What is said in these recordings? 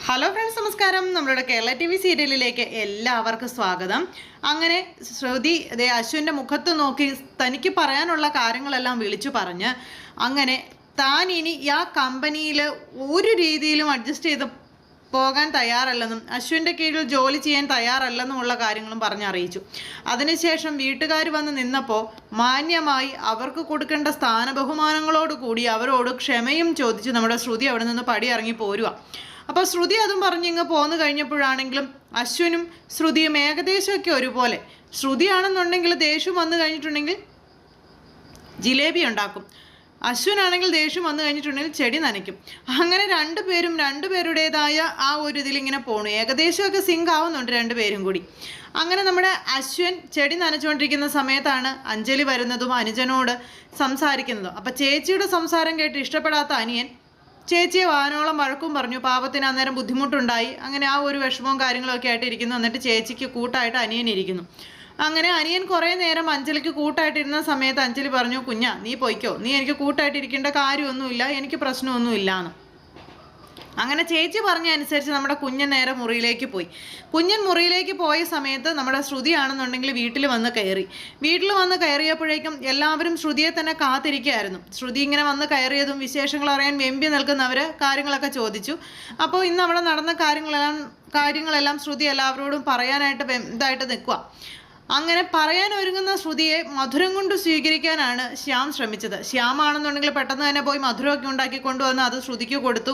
Hello friends, നമസ്കാരം. നമ്മുടെ Kerala T V സീരിയലിലേക്ക് എല്ലാവർക്കും സ്വാഗതം. അങ്ങനെ ശ്രുതി അശ്വിൻ്റെ മുഖത്ത് നോക്കി തനിക്ക് പറയാനുള്ള കാര്യങ്ങളെല്ലാം വിളിച്ചു പറഞ്ഞ് അങ്ങനെ താൻ ഇനി ആ കമ്പനിയിൽ ഒരു രീതിയിലും അഡ്ജസ്റ്റ് ചെയ്ത് പോകാൻ തയ്യാറല്ലെന്നും അശ്വിൻ്റെ കീഴിൽ ജോലി ചെയ്യാൻ തയ്യാറല്ലെന്നുമുള്ള കാര്യങ്ങളും പറഞ്ഞറിയിച്ചു. അതിനുശേഷം വീട്ടുകാർ വന്ന് നിന്നപ്പോൾ മാന്യമായി അവർക്ക് കൊടുക്കേണ്ട സ്ഥാനബഹുമാനങ്ങളോടുകൂടി അവരോട് ക്ഷമയും ചോദിച്ച് നമ്മുടെ ശ്രുതി അവിടെ നിന്ന് പടി ഇറങ്ങി പോരുക. അപ്പോൾ ശ്രുതി അതും പറഞ്ഞ് ഇങ്ങ് പോന്നു കഴിഞ്ഞപ്പോഴാണെങ്കിലും അശ്വിനും ശ്രുതിയും ഏകദേശമൊക്കെ ഒരുപോലെ. ശ്രുതിയാണെന്നുണ്ടെങ്കിൽ ദേഷ്യം വന്നു കഴിഞ്ഞിട്ടുണ്ടെങ്കിൽ ജിലേബി ഉണ്ടാക്കും, അശ്വിനാണെങ്കിൽ ദേഷ്യം വന്നു കഴിഞ്ഞിട്ടുണ്ടെങ്കിൽ ചെടി നനയ്ക്കും. അങ്ങനെ രണ്ടുപേരുടേതായ ആ ഒരു ഇതിലിങ്ങനെ പോണു. ഏകദേശമൊക്കെ സിങ്ക് ആവുന്നുണ്ട് രണ്ടുപേരും കൂടി. അങ്ങനെ നമ്മുടെ അശ്വിൻ ചെടി നനച്ചുകൊണ്ടിരിക്കുന്ന സമയത്താണ് അഞ്ജലി വരുന്നതും അനുജനോട് സംസാരിക്കുന്നതും. അപ്പം ചേച്ചിയുടെ സംസാരം കേട്ട് ഇഷ്ടപ്പെടാത്ത അനിയൻ ചേച്ചിയെ വാനോളം വഴക്കും പറഞ്ഞു. പാപത്തിന് അന്നേരം ബുദ്ധിമുട്ടുണ്ടായി. അങ്ങനെ ആ ഒരു വിഷമവും കാര്യങ്ങളൊക്കെ ആയിട്ട് ഇരിക്കുന്നു. എന്നിട്ട് ചേച്ചിക്ക് കൂട്ടായിട്ട് അനിയൻ ഇരിക്കുന്നു. അങ്ങനെ അനിയൻ കുറേ നേരം അഞ്ജലിക്ക് കൂട്ടായിട്ടിരുന്ന സമയത്ത് അഞ്ജലി പറഞ്ഞു, കുഞ്ഞാ നീ പൊയ്ക്കോ, നീ എനിക്ക് കൂട്ടായിട്ടിരിക്കേണ്ട കാര്യമൊന്നുമില്ല, എനിക്ക് പ്രശ്നമൊന്നുമില്ല എന്ന്. അങ്ങനെ ചേച്ചി പറഞ്ഞ അനുസരിച്ച് നമ്മുടെ കുഞ്ഞൻ നേരെ മുറിയിലേക്ക് പോയി. കുഞ്ഞൻ മുറിയിലേക്ക് പോയ സമയത്ത് നമ്മുടെ ശ്രുതിയാണെന്നുണ്ടെങ്കിൽ വീട്ടിൽ വന്ന് കയറിയപ്പോഴേക്കും എല്ലാവരും ശ്രുതിയെ തന്നെ കാത്തിരിക്കുകയായിരുന്നു. ശ്രുതി ഇങ്ങനെ വന്ന് കയറിയതും വിശേഷങ്ങൾ അറിയാൻ വെമ്പി നിൽക്കുന്നവർ കാര്യങ്ങളൊക്കെ ചോദിച്ചു. അപ്പോൾ ഇന്ന് അവിടെ നടന്ന കാര്യങ്ങളെല്ലാം ശ്രുതി എല്ലാവരോടും പറയാനായിട്ട് ഇതായിട്ട് നിൽക്കുക. അങ്ങനെ പറയാൻ ഒരുങ്ങുന്ന ശ്രുതിയെ മധുരം കൊണ്ട് സ്വീകരിക്കാനാണ് ശ്യാം ശ്രമിച്ചത്. ശ്യാമാണെന്നുണ്ടെങ്കിൽ പെട്ടെന്ന് തന്നെ പോയി മധുരമൊക്കെ ഉണ്ടാക്കി കൊണ്ടുവന്ന് അത് ശ്രുതിക്ക് കൊടുത്തു.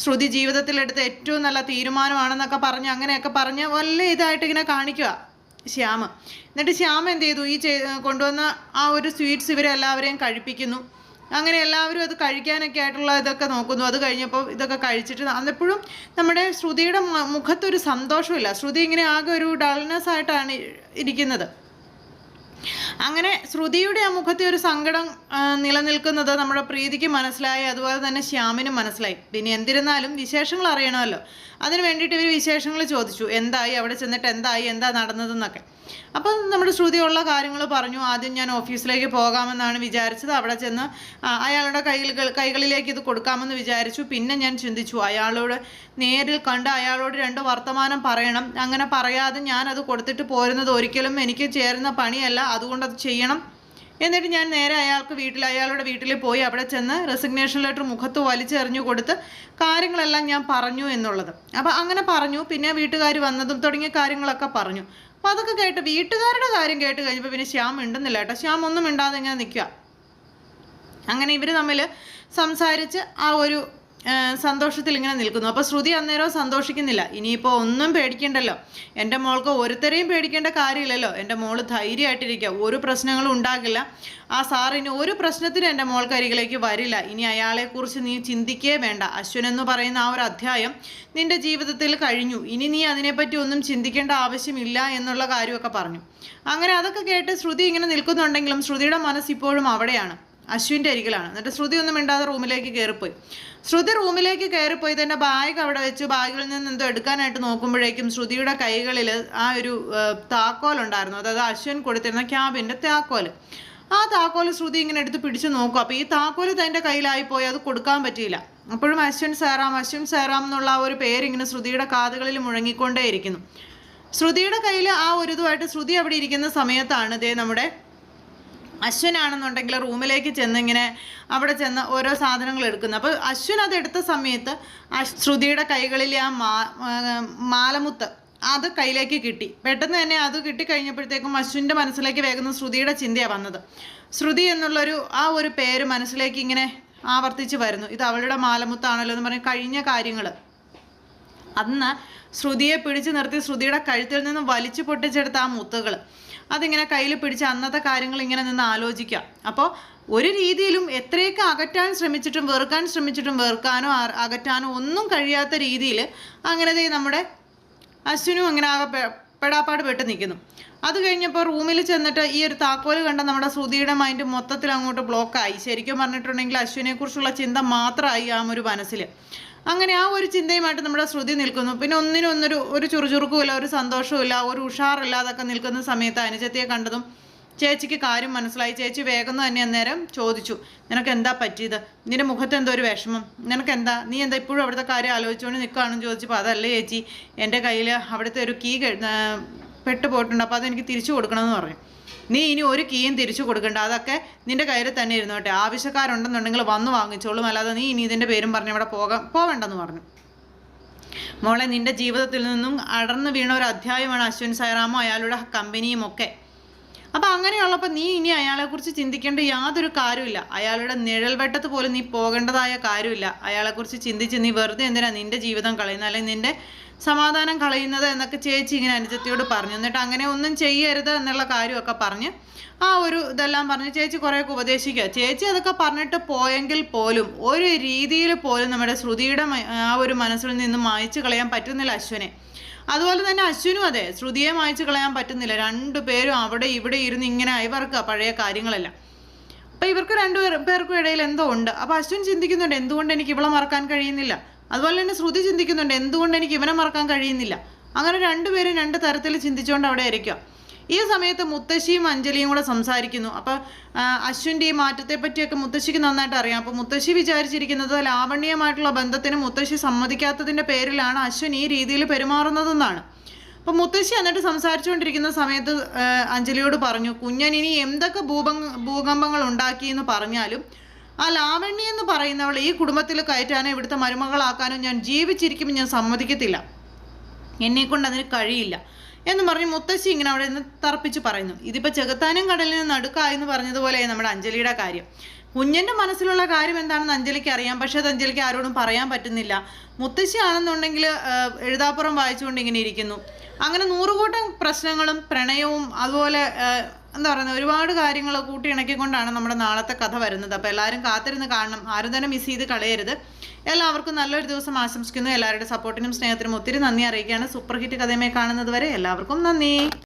ശ്രുതി ജീവിതത്തിലെടുത്ത ഏറ്റവും നല്ല തീരുമാനമാണെന്നൊക്കെ പറഞ്ഞ് അങ്ങനെയൊക്കെ പറഞ്ഞ് വല്ല ഇതായിട്ട് ഇങ്ങനെ കാണിക്കുക ശ്യാം. എന്നിട്ട് ശ്യാം എന്ത് ചെയ്തു, ഈ കൊണ്ടുവന്ന ആ ഒരു സ്വീറ്റ്സ് ഇവരെല്ലാവരെയും കഴിപ്പിക്കുന്നു. അങ്ങനെ എല്ലാവരും അത് കഴിക്കാനൊക്കെ ആയിട്ടുള്ള ഇതൊക്കെ നോക്കുന്നു. അത് കഴിഞ്ഞപ്പോൾ ഇതൊക്കെ കഴിച്ചിട്ട് അന്നെപ്പോഴും നമ്മുടെ ശ്രുതിയുടെ മുഖത്തൊരു സന്തോഷമില്ല. ശ്രുതി ഇങ്ങനെ ആകെ ഒരു ഡൾനെസ് ആയിട്ടാണ് ഇരിക്കുന്നത്. അങ്ങനെ ശ്രുതിയുടെ ആ മുഖത്തെ ഒരു സങ്കടം നിലനിൽക്കുന്നത് നമ്മുടെ പ്രീതിക്ക് മനസ്സിലായി, അതുപോലെ തന്നെ ശ്യാമിനും മനസ്സിലായി. പിന്നെ എന്തിരുന്നാലും വിശേഷങ്ങൾ അറിയണമല്ലോ, അതിന് വേണ്ടിയിട്ട് ഇവർ വിശേഷങ്ങൾ ചോദിച്ചു. എന്തായി അവിടെ ചെന്നിട്ട് എന്താ നടന്നതെന്നൊക്കെ. അപ്പം നമ്മുടെ ശ്രുതിയുള്ള കാര്യങ്ങൾ പറഞ്ഞു. ആദ്യം ഞാൻ ഓഫീസിലേക്ക് പോകാമെന്നാണ് വിചാരിച്ചത്. അവിടെ ചെന്ന് അയാളുടെ കൈകളിലേക്ക് ഇത് കൊടുക്കാമെന്ന് വിചാരിച്ചു. പിന്നെ ഞാൻ ചിന്തിച്ചു, അയാളോട് നേരിൽ കണ്ട് അയാളോട് 2 വർത്തമാനം പറയണം. അങ്ങനെ പറയാതെ ഞാനത് കൊടുത്തിട്ട് പോരുന്നത് ഒരിക്കലും എനിക്ക് ചേരുന്ന പണിയല്ല, അതുകൊണ്ട് അത് ചെയ്യണം. എന്നിട്ട് ഞാൻ നേരെ അയാളുടെ വീട്ടിൽ പോയി അവിടെ ചെന്ന് റെസിഗ്നേഷൻ ലെറ്റർ മുഖത്ത് വലിച്ചെറിഞ്ഞു കൊടുത്ത് കാര്യങ്ങളെല്ലാം ഞാൻ പറഞ്ഞു എന്നുള്ളത്. അപ്പം അങ്ങനെ പറഞ്ഞു. പിന്നെ വീട്ടുകാർ വന്നതും തുടങ്ങിയ കാര്യങ്ങളൊക്കെ പറഞ്ഞു. അപ്പം അതൊക്കെ കേട്ട് വീട്ടുകാരുടെ കാര്യം കേട്ട് കഴിഞ്ഞപ്പോൾ പിന്നെ ശ്യാം മിണ്ടുന്നില്ല കേട്ടോ. ശ്യാം ഒന്നും മിണ്ടാതെ ഇങ്ങനെ നിൽക്കുക. അങ്ങനെ ഇവർ തമ്മിൽ സംസാരിച്ച് ആ ഒരു സന്തോഷത്തിൽ ഇങ്ങനെ നിൽക്കുന്നു. അപ്പോൾ ശ്രുതി അന്നേരം സന്തോഷിക്കുന്നില്ല. ഇനിയിപ്പോൾ ഒന്നും പേടിക്കണ്ടല്ലോ, എൻ്റെ മോൾക്ക് ഒരുത്തരെയും പേടിക്കേണ്ട കാര്യമില്ലല്ലോ, എൻ്റെ മോള് ധൈര്യമായിട്ടിരിക്കുക, ഒരു പ്രശ്നങ്ങളും ഉണ്ടാകില്ല. ആ സാറിന് ഒരു പ്രശ്നത്തിനും എൻ്റെ മോൾക്കരികിലേക്ക് വരില്ല. ഇനി അയാളെക്കുറിച്ച് നീ ചിന്തിക്കേ വേണ്ട. അശ്വിൻ എന്ന് പറയുന്ന ആ ഒരു അധ്യായം നിൻ്റെ ജീവിതത്തിൽ കഴിഞ്ഞു. ഇനി നീ അതിനെപ്പറ്റി ഒന്നും ചിന്തിക്കേണ്ട ആവശ്യമില്ല എന്നുള്ള കാര്യമൊക്കെ പറഞ്ഞു. അങ്ങനെ അതൊക്കെ കേട്ട് ശ്രുതി ഇങ്ങനെ നിൽക്കുന്നുണ്ടെങ്കിലും ശ്രുതിയുടെ മനസ്സ് ഇപ്പോഴും അവിടെയാണ്, അശ്വിൻ്റെ അരികിലാണ്. എന്നിട്ട് ശ്രുതി ഒന്നും മിണ്ടാതെ റൂമിലേക്ക് കയറിപ്പോയി. തൻ്റെ ബാഗ് അവിടെ വെച്ച് ബാഗിൽ നിന്ന് എന്തോ എടുക്കാനായിട്ട് നോക്കുമ്പോഴേക്കും ശ്രുതിയുടെ കൈകളിൽ ആ ഒരു താക്കോലുണ്ടായിരുന്നു. അതായത് അശ്വിൻ കൊടുത്തിരുന്ന ക്യാബിൻ്റെ താക്കോൽ. ആ താക്കോൽ ശ്രുതി ഇങ്ങനെ എടുത്ത് പിടിച്ചു നോക്കും. അപ്പോൾ ഈ താക്കോൽ തൻ്റെ കയ്യിലായിപ്പോയി, അത് കൊടുക്കാൻ പറ്റിയില്ല. അപ്പോഴും അശ്വിൻ സേറാം എന്നുള്ള ആ ഒരു പേരിങ്ങനെ ശ്രുതിയുടെ കാതുകളിൽ മുഴങ്ങിക്കൊണ്ടേയിരിക്കുന്നു. ശ്രുതിയുടെ കയ്യിൽ ആ ഒരു ഇതുമായിട്ട് ശ്രുതി അവിടെ ഇരിക്കുന്ന സമയത്താണ് നമ്മുടെ അശ്വിനാണെന്നുണ്ടെങ്കിൽ റൂമിലേക്ക് ചെന്നിങ്ങനെ അവിടെ ചെന്ന് ഓരോ സാധനങ്ങൾ എടുക്കുന്നത്. അപ്പോൾ അശ്വിൻ അത് എടുത്ത സമയത്ത് ശ്രുതിയുടെ കൈകളിൽ ആ മാലമുത്ത് അത് കയ്യിലേക്ക് കിട്ടി. പെട്ടെന്ന് തന്നെ അത് കിട്ടിക്കഴിഞ്ഞപ്പോഴത്തേക്കും അശ്വിൻ്റെ മനസ്സിലേക്ക് വേഗം ശ്രുതിയുടെ ചിന്തയാണ് വന്നത്. ശ്രുതി എന്നുള്ളൊരു ആ ഒരു പേര് മനസ്സിലേക്ക് ഇങ്ങനെ ആവർത്തിച്ച് വരുന്നു. ഇത് അവളുടെ മാലമുത്താണല്ലോ എന്ന് പറഞ്ഞ് കഴിഞ്ഞ കാര്യങ്ങൾ അന്ന് ശ്രുതിയെ പിടിച്ചു നിർത്തി ശ്രുതിയുടെ കഴുത്തിൽ നിന്ന് വലിച്ചു പൊട്ടിച്ചെടുത്ത ആ മുത്തുകൾ അതിങ്ങനെ കയ്യിൽ പിടിച്ച് അന്നത്തെ കാര്യങ്ങൾ ഇങ്ങനെ നിന്ന് ആലോചിക്കുക. അപ്പോൾ ഒരു രീതിയിലും എത്രയൊക്കെ അകറ്റാൻ ശ്രമിച്ചിട്ടും വെറുക്കാനോ അകറ്റാനോ ഒന്നും കഴിയാത്ത രീതിയിൽ അങ്ങനെ നമ്മുടെ അശ്വിനും അങ്ങനെ പെടാപ്പാട് പെട്ട് നിൽക്കുന്നു. അത് കഴിഞ്ഞപ്പോൾ റൂമിൽ ചെന്നിട്ട് ഈ ഒരു താക്കോല് കണ്ട നമ്മുടെ ശ്രുതിയുടെ മൈൻഡ് മൊത്തത്തിൽ അങ്ങോട്ട് ബ്ലോക്കായി. ശരിക്കും പറഞ്ഞിട്ടുണ്ടെങ്കിൽ അശ്വിനെക്കുറിച്ചുള്ള ചിന്ത മാത്രമായി ആ ഒരു മനസ്സിൽ. അങ്ങനെ ആ ഒരു ചിന്തയുമായിട്ട് നമ്മുടെ ശ്രുതി നിൽക്കുന്നു. പിന്നെ ഒന്നിനും ഒരു ചുറുചുറുക്കുമില്ല, ഒരു സന്തോഷവുമില്ല, ഒരു ഉഷാറില്ലാതൊക്കെ നിൽക്കുന്ന സമയത്ത് അനുജത്തിയെ കണ്ടതും ചേച്ചിക്ക് കാര്യം മനസ്സിലായി. ചേച്ചി വേഗം തന്നെ അന്നേരം ചോദിച്ചു, നിനക്ക് എന്താ പറ്റിയത്? നിന്റെ മുഖത്ത് എന്തോ ഒരു വിഷമം, നിനക്കെന്താ? നീ എന്താ ഇപ്പോഴും അവിടുത്തെ കാര്യം ആലോചിച്ചുകൊണ്ട് നിൽക്കുകയാണെന്ന് ചോദിച്ചപ്പോൾ, അതല്ലേ ചേച്ചി, എൻ്റെ കയ്യിൽ അവിടുത്തെ ഒരു കീ പെട്ടുപോയിട്ടുണ്ട്, അപ്പോൾ അതെനിക്ക് തിരിച്ചു കൊടുക്കണമെന്ന് പറഞ്ഞു. നീ ഇനി ഒരു കീയും തിരിച്ചു കൊടുക്കണ്ട, അതൊക്കെ നിന്റെ കയ്യിൽ തന്നെ ഇരുന്നോട്ടെ. ആവശ്യക്കാരുണ്ടെന്നുണ്ടെങ്കിൽ വന്ന് വാങ്ങിച്ചോളും, അല്ലാതെ നീ ഇനി ഇതിൻ്റെ പേരും പറഞ്ഞ് അവിടെ പോവേണ്ടെന്ന് പറഞ്ഞു. മോളെ, നിന്റെ ജീവിതത്തിൽ നിന്നും അടർന്നു വീണ ഒരു അധ്യായമാണ് അശ്വിൻ സായിറാമും അയാളുടെ കമ്പനിയും ഒക്കെ. അപ്പം അങ്ങനെയുള്ളപ്പോൾ നീ ഇനി അയാളെക്കുറിച്ച് ചിന്തിക്കേണ്ട യാതൊരു കാര്യമില്ല. അയാളുടെ നിഴൽവെട്ടത്ത് പോലും നീ പോകേണ്ടതായ കാര്യമില്ല. അയാളെക്കുറിച്ച് ചിന്തിച്ച് നീ വെറുതെ എന്തിനാ നിന്റെ ജീവിതം കളയുന്നത്, അല്ലെങ്കിൽ നിന്റെ സമാധാനം കളയുന്നത് എന്നൊക്കെ ചേച്ചി ഇങ്ങനെ അനുജത്തിയോട് പറഞ്ഞു. എന്നിട്ട് അങ്ങനെ ഒന്നും ചെയ്യരുത് എന്നുള്ള കാര്യമൊക്കെ പറഞ്ഞ് ആ ഒരു ഇതെല്ലാം പറഞ്ഞ് ചേച്ചി കുറേയൊക്കെ ഉപദേശിക്കുക. ചേച്ചി അതൊക്കെ പറഞ്ഞിട്ട് പോയെങ്കിൽ പോലും ഒരു രീതിയിൽ പോലും നമ്മുടെ ശ്രുതിയുടെ ആ ഒരു മനസ്സിൽ നിന്ന് മായ്ച്ചു കളയാൻ പറ്റുന്നില്ല അശ്വിനെ. അതുപോലെ തന്നെ അശ്വിനും അതെ, ശ്രുതിയെ മായ്ച്ചു കളയാൻ പറ്റുന്നില്ല. രണ്ടുപേരും അവിടെ ഇവിടെ ഇരുന്ന് ഇങ്ങനെ അയവർക്കുക പഴയ കാര്യങ്ങളെല്ലാം. അപ്പം ഇവർക്ക് പേർക്കും ഇടയിൽ എന്തോ ഉണ്ട്. അപ്പോൾ അശ്വിൻ ചിന്തിക്കുന്നുണ്ട്, എന്തുകൊണ്ട് എനിക്ക് ഇവളെ മറക്കാൻ കഴിയുന്നില്ല. അതുപോലെ തന്നെ ശ്രുതി ചിന്തിക്കുന്നുണ്ട്, എന്തുകൊണ്ട് എനിക്ക് ഇവനെ മറക്കാൻ കഴിയുന്നില്ല. അങ്ങനെ രണ്ടുപേരും രണ്ട് തരത്തിൽ ചിന്തിച്ചുകൊണ്ട് അവിടെ ഇരിക്കുക. ഈ സമയത്ത് മുത്തശ്ശിയും അഞ്ജലിയും കൂടെ സംസാരിക്കുന്നു. അപ്പോൾ അശ്വിൻ്റെ ഈ മാറ്റത്തെ പറ്റിയൊക്കെ മുത്തശ്ശിക്ക് നന്നായിട്ട് അറിയാം. അപ്പോൾ മുത്തശ്ശി വിചാരിച്ചിരിക്കുന്നത് ലാവണ്യമായിട്ടുള്ള ബന്ധത്തിന് മുത്തശ്ശി സമ്മതിക്കാത്തതിൻ്റെ പേരിലാണ് അശ്വിൻ ഈ രീതിയിൽ പെരുമാറുന്നതെന്നാണ്. അപ്പോൾ മുത്തശ്ശി എന്നിട്ട് സംസാരിച്ചുകൊണ്ടിരിക്കുന്ന സമയത്ത് അഞ്ജലിയോട് പറഞ്ഞു, കുഞ്ഞൻ ഇനി എന്തൊക്കെ ഭൂകമ്പങ്ങൾ ഉണ്ടാക്കിയെന്ന് പറഞ്ഞാലും ആ ലാവണ്യ എന്ന് പറയുന്നവൾ ഈ കുടുംബത്തിൽ കയറ്റാനോ ഇവിടുത്തെ മരുമകളാക്കാനോ ഞാൻ ജീവിച്ചിരിക്കുമ്പോൾ ഞാൻ സമ്മതിക്കത്തില്ല. എന്നെക്കൊണ്ട് അതിന് കഴിയില്ല എന്ന് പറഞ്ഞ് മുത്തശ്ശി ഇങ്ങനെ അവിടെ നിന്ന് തറപ്പിച്ച് പറയുന്നു. ഇതിപ്പോൾ ചെകുത്താനും കടലിൽ നിന്ന് നടുക്കായെന്ന് പറഞ്ഞതുപോലെ നമ്മുടെ അഞ്ജലിയുടെ കാര്യം. കുഞ്ഞൻ്റെ മനസ്സിലുള്ള കാര്യം എന്താണെന്ന് അഞ്ജലിക്ക് അറിയാം, പക്ഷെ അത് അഞ്ജലിക്ക് ആരോടും പറയാൻ പറ്റുന്നില്ല. മുത്തശ്ശി ആണെന്നുണ്ടെങ്കിൽ എഴുതാപ്പുറം വായിച്ചുകൊണ്ട് ഇങ്ങനെ ഇരിക്കുന്നു. അങ്ങനെ 100 കൂട്ടം പ്രശ്നങ്ങളും പ്രണയവും അതുപോലെ എന്താ പറയുന്നത് ഒരുപാട് കാര്യങ്ങൾ കൂട്ടിയിണക്കിക്കൊണ്ടാണ് നമ്മുടെ നാളത്തെ കഥ വരുന്നത്. അപ്പോൾ എല്ലാവരും കാത്തിരുന്ന് കാണണം, ആരും തന്നെ മിസ് ചെയ്ത് കളയരുത്. എല്ലാവർക്കും നല്ലൊരു ദിവസം ആശംസിക്കുന്നു. എല്ലാവരുടെ സപ്പോർട്ടിനും സ്നേഹത്തിനും ഒത്തിരി നന്ദി അറിയിക്കുകയാണ്. സൂപ്പർ ഹിറ്റ് കഥയുമായി കാണുന്നത് വരെ എല്ലാവർക്കും നന്ദി.